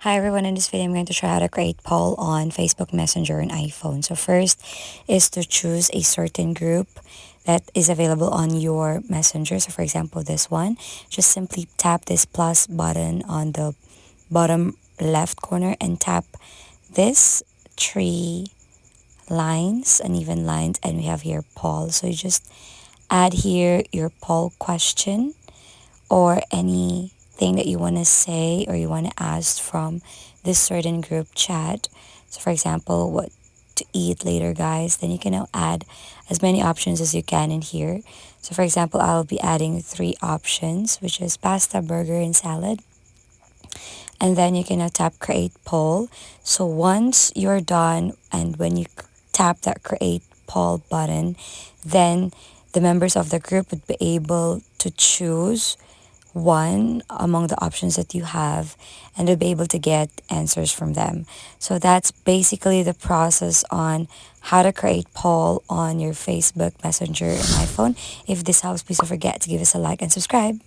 Hi everyone, in this video I'm going to show how to create poll on Facebook Messenger and iPhone. So first is to choose a certain group that is available on your messenger. So for example, this one, just simply tap this plus button on the bottom left corner and tap this three lines, uneven lines, and we have here poll. So you just add here your poll question or anything that you want to say or you want to ask from this certain group chat. So for example, what to eat later, guys, then you can now add as many options as you can in here. So for example, I'll be adding three options, which is pasta, burger, and salad. And then you can now tap create poll. So once you're done and when you tap that create poll button, then the members of the group would be able to choose one among the options that you have and they'll be able to get answers from them. So that's basically the process on how to create poll on your Facebook Messenger and iPhone. If this helps, please don't forget to give us a like and subscribe.